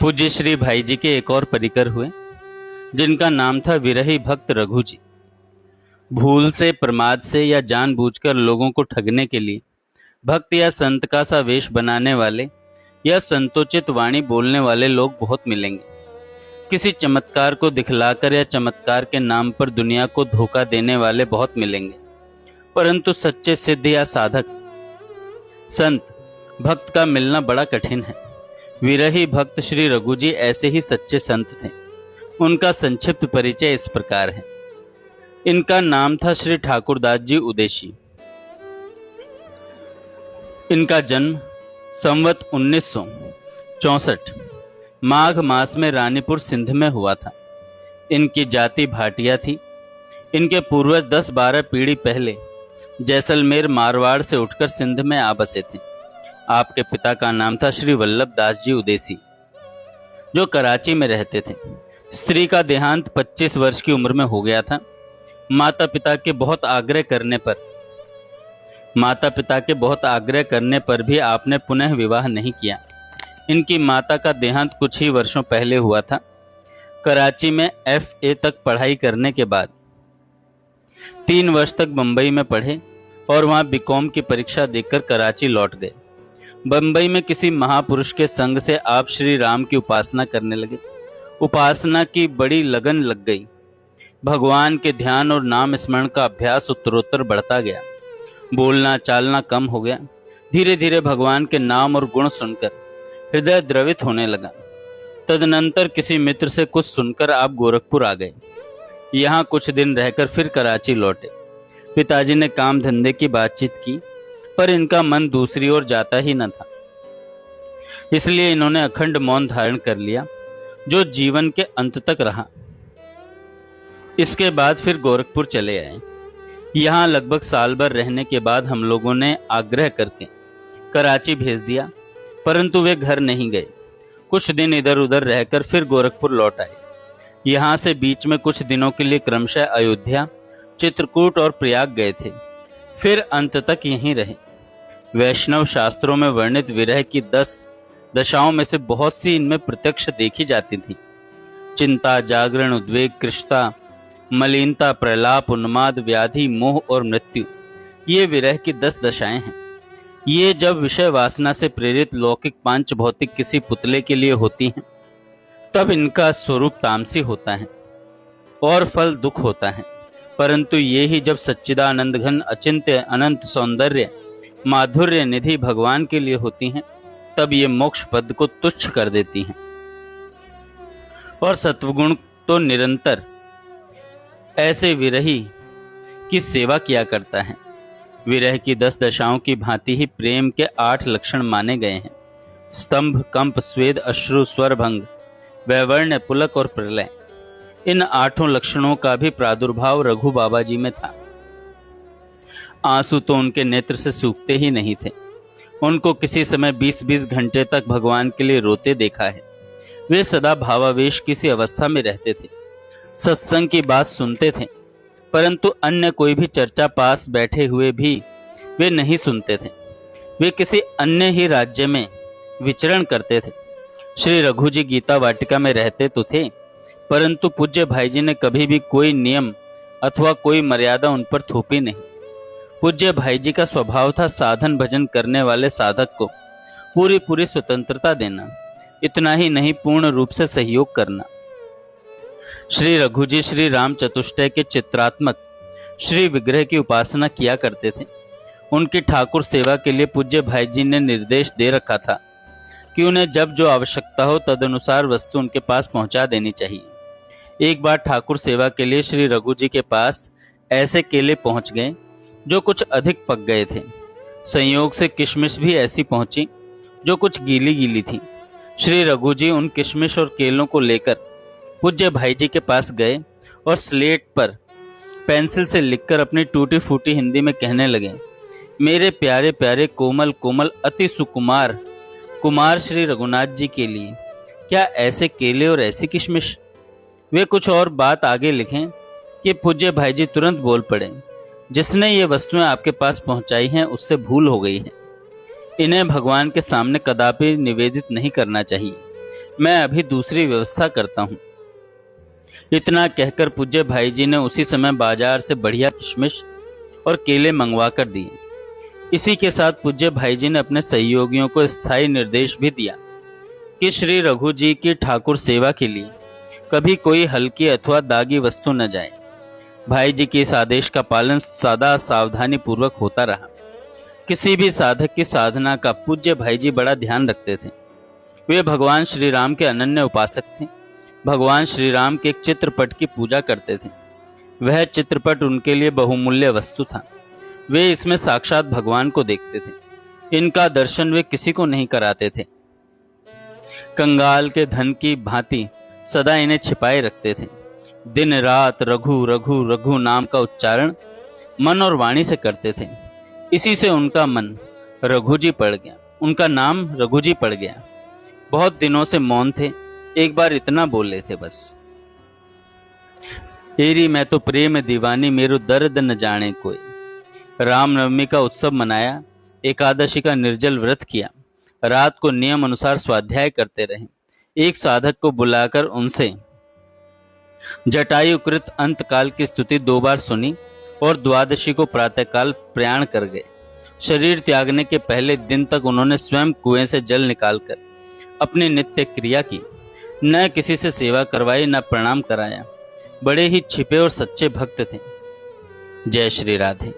पूज्य श्री भाई जी के एक और परिकर हुए, जिनका नाम था विरही भक्त रघु जी। भूल से, प्रमाद से या जानबूझकर लोगों को ठगने के लिए भक्त या संत का सा वेश बनाने वाले या संतोचित वाणी बोलने वाले लोग बहुत मिलेंगे। किसी चमत्कार को दिखलाकर या चमत्कार के नाम पर दुनिया को धोखा देने वाले बहुत मिलेंगे, परंतु सच्चे सिद्ध या साधक संत भक्त का मिलना बड़ा कठिन है। विरही भक्त श्री रघु जी ऐसे ही सच्चे संत थे। उनका संक्षिप्त परिचय इस प्रकार है। इनका नाम था श्री ठाकुरदास जी उदेशी। इनका जन्म संवत 1964 माघ मास में रानीपुर सिंध में हुआ था। इनकी जाति भाटिया थी। इनके पूर्वज 10-12 पीढ़ी पहले जैसलमेर मारवाड़ से उठकर सिंध में आ बसे थे। आपके पिता का नाम था श्री वल्लभ दास जी उदेसी, जो कराची में रहते थे। स्त्री का देहांत 25 वर्ष की उम्र में हो गया था। माता पिता के बहुत आग्रह करने पर भी आपने पुनः विवाह नहीं किया। इनकी माता का देहांत कुछ ही वर्षों पहले हुआ था। कराची में FA तक पढ़ाई करने के बाद 3 वर्ष तक बंबई में पढ़े और वहां BCom की परीक्षा देकर कराची लौट गए। बंबई में किसी महापुरुष के संग से आप श्री राम की उपासना करने लगे। उपासना की बड़ी लगन लग गई। भगवान के ध्यान और नाम स्मरण का अभ्यास उत्तरोत्तर बढ़ता गया। बोलना चालना कम हो गया। धीरे धीरे भगवान के नाम और गुण सुनकर हृदय द्रवित होने लगा। तदनंतर किसी मित्र से कुछ सुनकर आप गोरखपुर आ गए। यहाँ कुछ दिन रहकर फिर कराची लौटे। पिताजी ने काम धंधे की बातचीत की, पर इनका मन दूसरी ओर जाता ही न था। इसलिए इन्होंने अखंड मौन धारण कर लिया, जो जीवन के अंत तक रहा। इसके बाद फिर गोरखपुर चले आए। यहाँ लगभग साल भर रहने के बाद हम लोगों ने आग्रह करके कराची भेज दिया, परंतु वे घर नहीं गए। कुछ दिन इधर उधर रहकर फिर गोरखपुर लौट आए। यहाँ से बीच में कुछ दिनों के लिए क्रमशः अयोध्या, चित्रकूट और प्रयाग गए थे। फिर अंत तक यहीं रहे। वैष्णव शास्त्रों में वर्णित विरह की 10 दशाओं में से बहुत सी इनमें प्रत्यक्ष देखी जाती थी। चिंता, जागरण, उद्वेग, कृष्णता, मलिनता, प्रलाप, उन्माद, व्याधि, मोह और मृत्यु, ये विरह की 10 दशाएं हैं। ये जब विषय वासना से प्रेरित लौकिक पांच भौतिक किसी पुतले के लिए होती हैं, तब इनका स्वरूप तामसी होता है और फल दुख होता है। परंतु ये ही जब सच्चिदानंद घन अचिंत्य अनंत सौंदर्य माधुर्य निधि भगवान के लिए होती हैं, तब ये मोक्ष पद को तुच्छ कर देती हैं। और सत्वगुण तो निरंतर ऐसे विरही की सेवा किया करता है। विरह की 10 दशाओं की भांति ही प्रेम के 8 लक्षण माने गए हैं। स्तंभ, कंप, स्वेद, अश्रु, स्वरभंग, वैवर्ण्य, पुलक और प्रलय। इन 8 लक्षणों का भी प्रादुर्भाव रघु बाबा जी में था। आंसू तो उनके नेत्र से सूखते ही नहीं थे। उनको किसी समय 20-20 घंटे तक भगवान के लिए रोते देखा है। वे सदा भावावेश की सी अवस्था में रहते थे। सत्संग की बात सुनते थे, परंतु अन्य कोई भी चर्चा पास बैठे हुए भी वे नहीं सुनते थे। वे किसी अन्य ही राज्य में विचरण करते थे। श्री रघु जी गीता वाटिका में रहते तो थे, परंतु पूज्य भाई जी ने कभी भी कोई नियम अथवा कोई मर्यादा उन पर थोपी नहीं। पूज्य भाई जी का स्वभाव था साधन भजन करने वाले साधक को पूरी स्वतंत्रता देना। इतना ही नहीं, पूर्ण रूप से सहयोग करना। श्री रघु जी श्री राम चतुष्टय के चित्रात्मक श्री विग्रह की उपासना किया करते थे। उनकी ठाकुर सेवा के लिए पूज्य भाई जी ने निर्देश दे रखा था कि उन्हें जब जो आवश्यकता हो तदनुसार वस्तु उनके पास पहुंचा देनी चाहिए। एक बार ठाकुर सेवा के लिए श्री रघु जी के पास ऐसे केले पहुंच गए जो कुछ अधिक पक गए थे। संयोग से किशमिश भी ऐसी पहुंची जो कुछ गीली गीली थी। श्री रघु जी उन किशमिश और केलों को लेकर पूज्य भाई जी के पास गए और स्लेट पर पेंसिल से लिखकर अपनी टूटी फूटी हिंदी में कहने लगे, मेरे प्यारे प्यारे कोमल कोमल अति सुकुमार कुमार श्री रघुनाथ जी के लिए क्या ऐसे केले और ऐसी किशमिश। वे कुछ और बात आगे लिखें कि पूज्य भाई जी तुरंत बोल पड़े, जिसने ये वस्तुएं आपके पास पहुंचाई हैं उससे भूल हो गई है। इन्हें भगवान के सामने कदापि निवेदित नहीं करना चाहिए। मैं अभी दूसरी व्यवस्था करता हूँ। इतना कहकर पूज्य भाई जी ने उसी समय बाजार से बढ़िया किशमिश और केले मंगवा कर दिए। इसी के साथ पूज्य भाई जी ने अपने सहयोगियों को स्थायी निर्देश भी दिया कि श्री रघु जी की ठाकुर सेवा के लिए कभी कोई हल्की अथवा दागी वस्तु न जाए। भाई जी के इस आदेश का पालन सदा सावधानी पूर्वक होता रहा। किसी भी साधक की साधना का पूज्य भाई जी बड़ा ध्यान रखते थे। वे भगवान श्री राम के अनन्य उपासक थे। भगवान श्री राम के एक चित्रपट की पूजा करते थे। वह चित्रपट उनके लिए बहुमूल्य वस्तु था। वे इसमें साक्षात भगवान को देखते थे। इनका दर्शन वे किसी को नहीं कराते थे। कंगाल के धन की भांति सदा इन्हें छिपाए रखते थे। दिन रात रघु रघु रघु नाम का उच्चारण मन और वाणी से करते थे। इसी से उनका मन रघु जी पड़ गया, उनका नाम रघु जी पड़ गया। बहुत दिनों से मौन थे। एक बार इतना बोले थे बस, तेरी मैं तो प्रेम दीवानी, मेरो दर्द न जाने कोई। रामनवमी का उत्सव मनाया, एकादशी का निर्जल व्रत किया, रात को नियम अनुसार स्वाध्याय करते रहे। एक साधक को बुलाकर उनसे जटायुकृत अंतकाल की स्तुति 2 बार सुनी और द्वादशी को प्रातःकाल प्रयाण कर गए। शरीर त्यागने के पहले दिन तक उन्होंने स्वयं कुएं से जल निकालकर अपनी नित्य क्रिया की। न किसी से सेवा करवाई, न प्रणाम कराया। बड़े ही छिपे और सच्चे भक्त थे। जय श्री राधे।